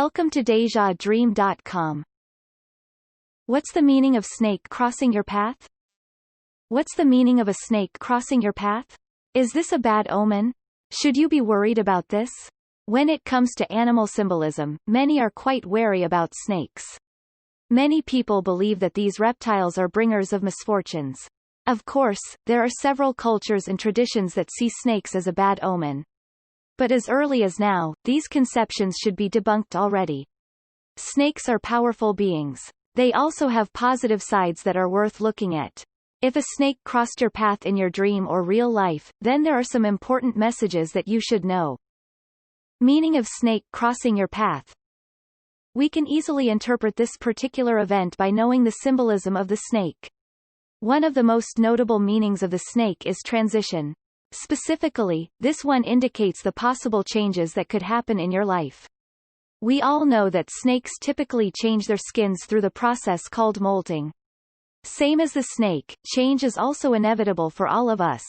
Welcome to DejaDream.com. What's the meaning of snake crossing your path? What's the meaning of a snake crossing your path? Is this a bad omen? Should you be worried about this? When it comes to animal symbolism, many are quite wary about snakes. Many people believe that these reptiles are bringers of misfortunes. Of course, there are several cultures and traditions that see snakes as a bad omen. But as early as now, these conceptions should be debunked already. Snakes are powerful beings. They also have positive sides that are worth looking at. If a snake crossed your path in your dream or real life, then there are some important messages that you should know. Meaning of snake crossing your path. We can easily interpret this particular event by knowing the symbolism of the snake. One of the most notable meanings of the snake is transition. Specifically, this one indicates the possible changes that could happen in your life. We all know that snakes typically change their skins through the process called molting. Same as the snake, change is also inevitable for all of us.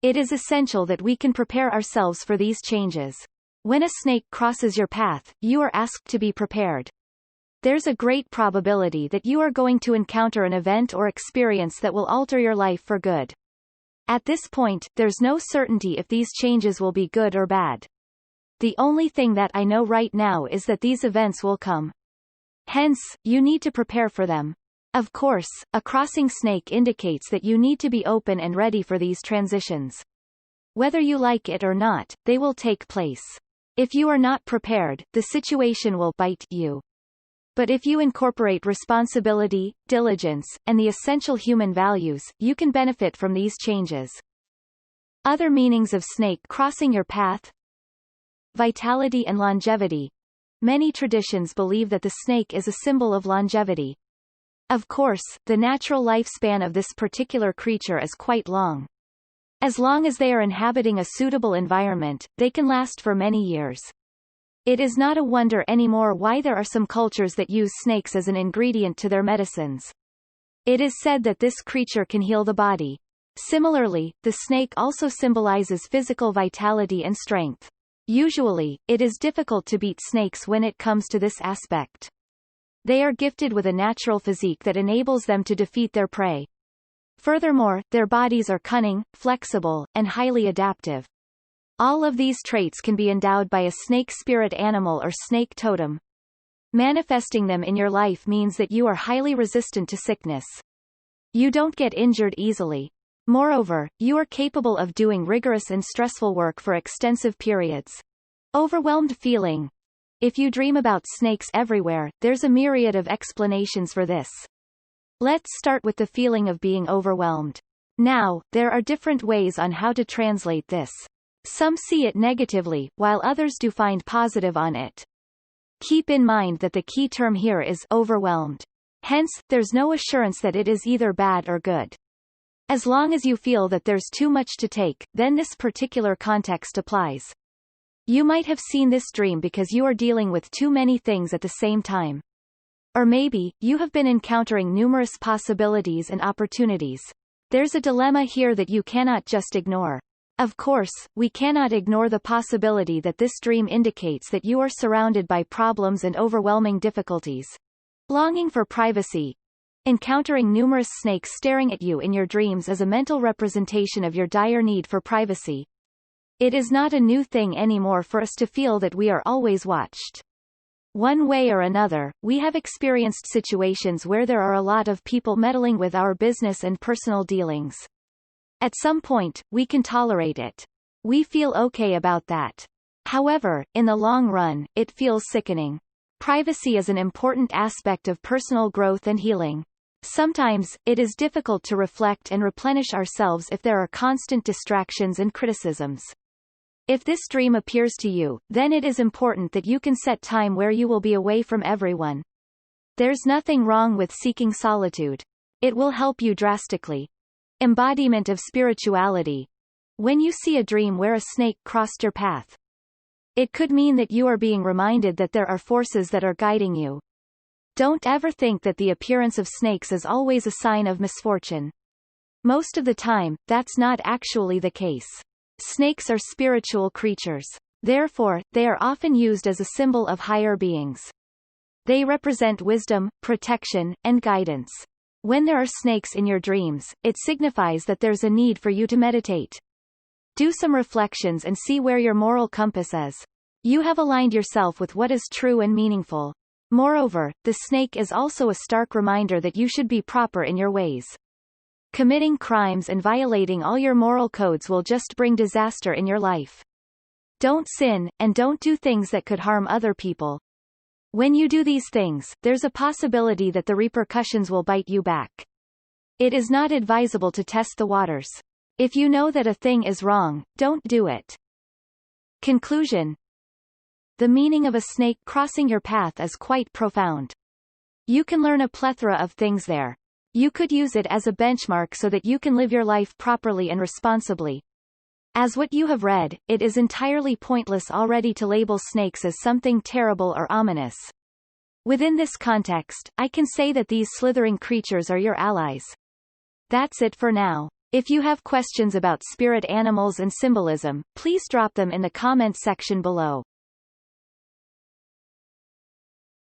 It is essential that we can prepare ourselves for these changes. When a snake crosses your path, you are asked to be prepared. There's a great probability that you are going to encounter an event or experience that will alter your life for good. At this point, there's no certainty if these changes will be good or bad. The only thing that I know right now is that these events will come. Hence, you need to prepare for them. Of course, a crossing snake indicates that you need to be open and ready for these transitions. Whether you like it or not, they will take place. If you are not prepared, the situation will bite you. But if you incorporate responsibility, diligence, and the essential human values, you can benefit from these changes. Other meanings of snake crossing your path. Vitality and longevity. Many traditions believe that the snake is a symbol of longevity. Of course, the natural lifespan of this particular creature is quite long. As long as they are inhabiting a suitable environment, they can last for many years. It is not a wonder anymore why there are some cultures that use snakes as an ingredient to their medicines. It is said that this creature can heal the body. Similarly, the snake also symbolizes physical vitality and strength. Usually, it is difficult to beat snakes when it comes to this aspect. They are gifted with a natural physique that enables them to defeat their prey. Furthermore, their bodies are cunning, flexible, and highly adaptive. All of these traits can be endowed by a snake spirit animal or snake totem. Manifesting them in your life means that you are highly resistant to sickness. You don't get injured easily. Moreover, you are capable of doing rigorous and stressful work for extensive periods. Overwhelmed feeling. If you dream about snakes everywhere, there's a myriad of explanations for this. Let's start with the feeling of being overwhelmed. Now, there are different ways on how to translate this. Some see it negatively, while others do find positive on it. Keep in mind that the key term here is overwhelmed. Hence, there's no assurance that it is either bad or good. As long as you feel that there's too much to take, then this particular context applies. You might have seen this dream because you are dealing with too many things at the same time. Or maybe, you have been encountering numerous possibilities and opportunities. There's a dilemma here that you cannot just ignore. Of course, we cannot ignore the possibility that this dream indicates that you are surrounded by problems and overwhelming difficulties. Longing for privacy. Encountering numerous snakes staring at you in your dreams is a mental representation of your dire need for privacy. It is not a new thing anymore for us to feel that we are always watched. One way or another, we have experienced situations where there are a lot of people meddling with our business and personal dealings. At some point, we can tolerate it. We feel okay about that. However, in the long run, it feels sickening. Privacy is an important aspect of personal growth and healing. Sometimes, it is difficult to reflect and replenish ourselves if there are constant distractions and criticisms. If this dream appears to you, then it is important that you can set time where you will be away from everyone. There's nothing wrong with seeking solitude. It will help you drastically. Embodiment of spirituality. When you see a dream where a snake crossed your path, it could mean that you are being reminded that there are forces that are guiding you. Don't ever think that the appearance of snakes is always a sign of misfortune. Most of the time, that's not actually the case. Snakes are spiritual creatures. Therefore, they are often used as a symbol of higher beings. They represent wisdom, protection, and guidance. When there are snakes in your dreams, it signifies that there's a need for you to meditate. Do some reflections and see where your moral compass is. You have aligned yourself with what is true and meaningful. Moreover, the snake is also a stark reminder that you should be proper in your ways. Committing crimes and violating all your moral codes will just bring disaster in your life. Don't sin, and don't do things that could harm other people. When you do these things, there's a possibility that the repercussions will bite you back. It is not advisable to test the waters. If you know that a thing is wrong, don't do it. Conclusion. The meaning of a snake crossing your path is quite profound. You can learn a plethora of things there. You could use it as a benchmark so that you can live your life properly and responsibly. As what you have read, it is entirely pointless already to label snakes as something terrible or ominous. Within this context, I can say that these slithering creatures are your allies. That's it for now. If you have questions about spirit animals and symbolism, please drop them in the comment section below.